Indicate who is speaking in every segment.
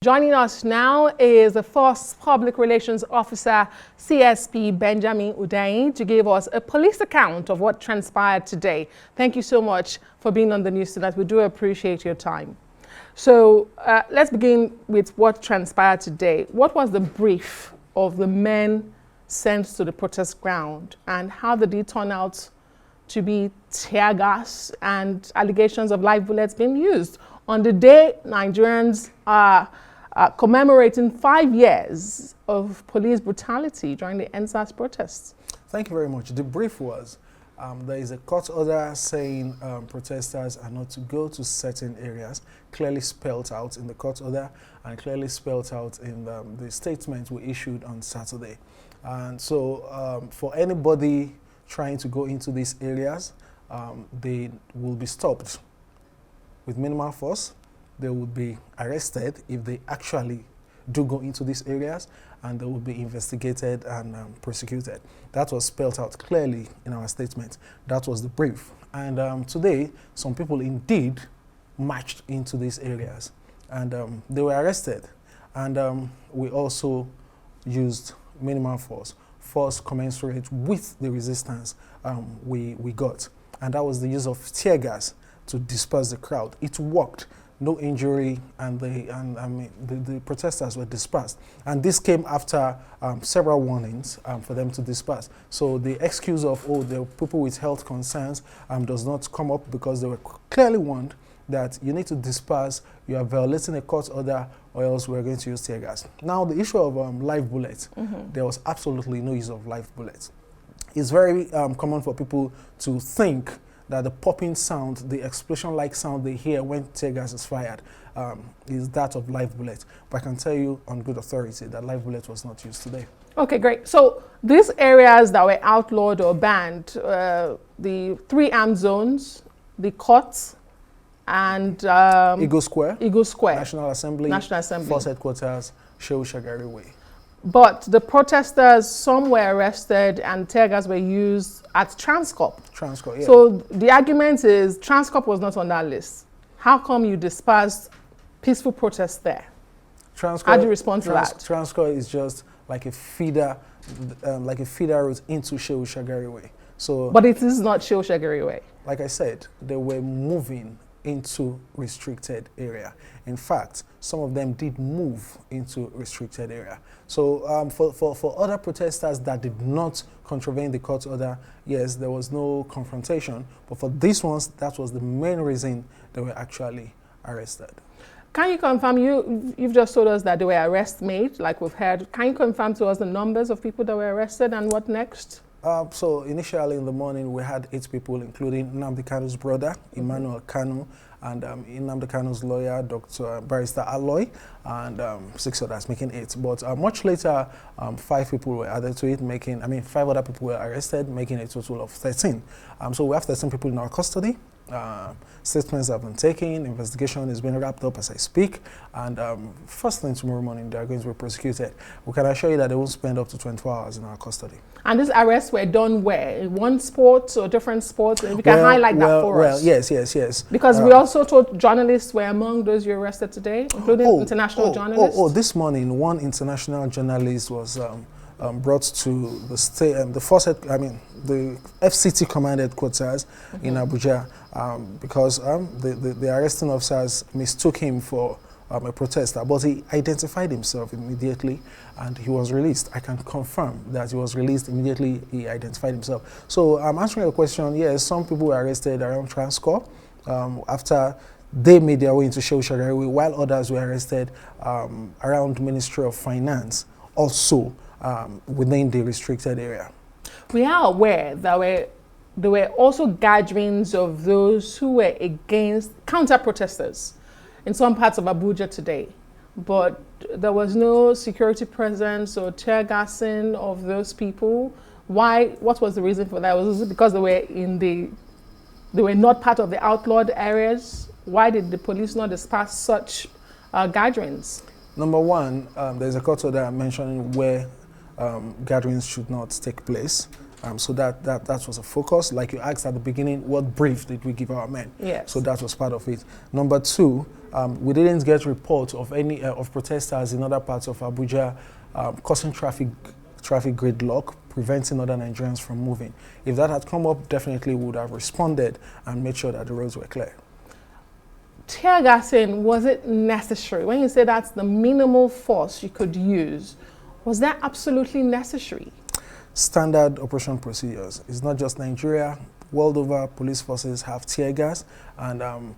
Speaker 1: Joining us now is the first Public Relations Officer, CSP Benjamin Hundeyin, to give us a police account of what transpired today. Thank you so much for being on the news tonight. We do appreciate your time. So let's begin with what transpired today. What was the brief of the men sent to the protest ground, and how did it turn out to be tear gas and allegations of live bullets being used on the day Nigerians are commemorating 5 years of police brutality during the NSAS protests?
Speaker 2: Thank you very much. The brief was, there is a court order saying protesters are not to go to certain areas, clearly spelled out in the court order and clearly spelled out in the statement we issued on Saturday. And so for anybody trying to go into these areas, they will be stopped with minimal force. They will be arrested if they actually do go into these areas, and they will be investigated and prosecuted. That was spelled out clearly in our statement. That was the brief. And today, some people indeed marched into these areas, and they were arrested. And we also used minimal force commensurate with the resistance we got. And that was the use of tear gas to disperse the crowd. It worked. No injury, and the protesters were dispersed. And this came after several warnings for them to disperse. So the excuse of, oh, the people with health concerns does not come up, because they were clearly warned that you need to disperse, you are violating a court order, or else we're going to use tear gas. Now, the issue of live bullets, there was absolutely no use of live bullets. It's very common for people to think that the popping sound, the explosion-like sound they hear when tear gas is fired, is that of live bullets. But I can tell you on good authority that live bullet was not used today.
Speaker 1: Okay, great. So these areas that were outlawed or banned, the 3 armed zones, the courts, and
Speaker 2: Eagle Square, National Assembly, Force Headquarters, Shehu Shagari Way.
Speaker 1: But the protesters, some were arrested and tear gas were used at Transcorp.
Speaker 2: Transcorp, yeah.
Speaker 1: So the argument is Transcorp was not on that list. How come you dispersed peaceful protests there?
Speaker 2: Transcorp,
Speaker 1: how do you respond to that?
Speaker 2: Transcorp is just like a feeder route into Shehu Shagari Way. So,
Speaker 1: but it is not Shehu Shagari Way.
Speaker 2: Like I said, they were moving into restricted area. In fact, some of them did move into restricted area. So for other protesters that did not contravene the court order, yes, there was no confrontation. But for these ones, that was the main reason they were actually arrested.
Speaker 1: Can you confirm, you've just told us that there were arrests made, like we've heard. Can you confirm to us the numbers of people that were arrested and what next?
Speaker 2: So initially in the morning, we had 8 people, including Nnamdi Kanu's brother, Emmanuel Kanu, and Nnamdi Kanu's lawyer, Dr. Barrister Aloy, and 6 others, making 8. But much later, 5 people were added to it, 5 other people were arrested, making a total of 13. So we have 13 people in our custody. Statements have been taken, investigation is being wrapped up as I speak, and first thing tomorrow morning they are going to be prosecuted. We can assure you that they won't spend up to 24 hours in our custody. And
Speaker 1: these arrests were done where? In one sport or different sports? If you can highlight that for us.
Speaker 2: Yes.
Speaker 1: Because we also told journalists were among those you arrested today, including international journalists.
Speaker 2: This morning, one international journalist was brought to the state, the FCT command headquarters in Abuja, because the arresting officers mistook him for a protester, but he identified himself immediately and he was released. I can confirm that he was released immediately. He identified himself. So I'm answering your question. Yes, some people were arrested around Transcorp after they made their way into Shehu Shagari Way, while others were arrested around Ministry of Finance, also within the restricted area.
Speaker 1: We are aware that there were also gatherings of those who were against counter-protesters in some parts of Abuja today, but there was no security presence or tear gassing of those people. Why? What was the reason for that? Was it because they were not part of the outlawed areas? Why did the police not disperse such gatherings?
Speaker 2: Number one, there's a court order mentioning where gatherings should not take place. So that was a focus. Like you asked at the beginning, what brief did we give our men?
Speaker 1: Yes.
Speaker 2: So that was part of it. Number two, we didn't get reports of any of protesters in other parts of Abuja causing traffic gridlock, preventing other Nigerians from moving. If that had come up, definitely we would have responded and made sure that the roads were clear.
Speaker 1: Tear gassing, was it necessary? When you say that's the minimal force you could use, was that absolutely necessary?
Speaker 2: Standard operation procedures. It's not just Nigeria. World over, police forces have tear gas, and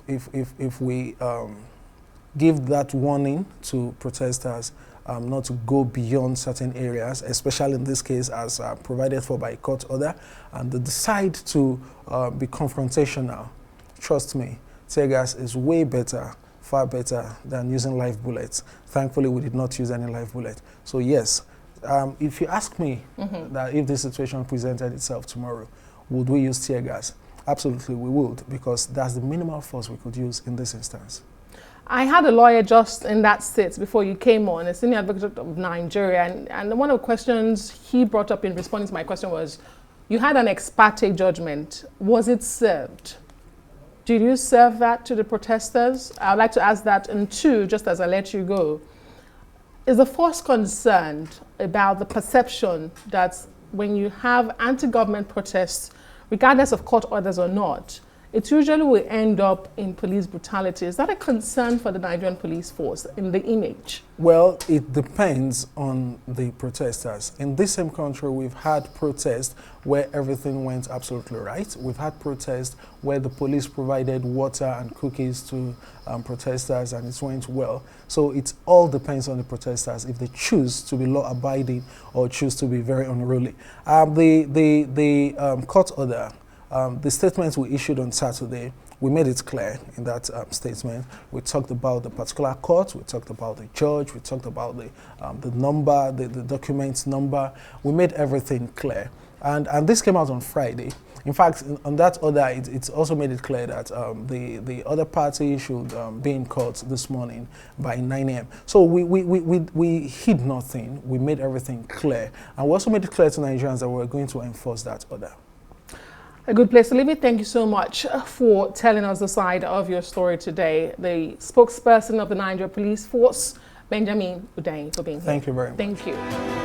Speaker 2: if we give that warning to protesters not to go beyond certain areas, especially in this case as provided for by court order, and they decide to be confrontational, trust me, tear gas is way better, far better than using live bullets. Thankfully, we did not use any live bullet. So yes, if you ask me that if this situation presented itself tomorrow, would we use tear gas? Absolutely, we would, because that's the minimal force we could use in this instance.
Speaker 1: I had a lawyer just in that seat before you came on, a senior advocate of Nigeria, and one of the questions he brought up in responding to my question was, you had an ex parte judgment. Was it served? Did you serve that to the protesters? I'd like to ask that. And two, just as I let you go, is the force concerned about the perception that when you have anti-government protests, regardless of court orders or not, it usually will end up in police brutality? Is that a concern for the Nigerian police force in the image?
Speaker 2: Well, it depends on the protesters. In this same country, we've had protests where everything went absolutely right. We've had protests where the police provided water and cookies to protesters and it went well. So it all depends on the protesters if they choose to be law-abiding or choose to be very unruly. The court order, the statement we issued on Saturday, we made it clear in that statement. We talked about the particular court, we talked about the judge, we talked about the number, the document number. We made everything clear. And this came out on Friday. In fact, on that order, it's also made it clear that the other party should be in court this morning by 9 a.m. So we hid nothing. We made everything clear. And we also made it clear to Nigerians that we're going to enforce that order.
Speaker 1: A good place to leave it. Thank you so much for telling us the side of your story today. The spokesperson of the Nigeria Police Force, Benjamin Hundeyin, for being here.
Speaker 2: Thank you very much.
Speaker 1: Thank you.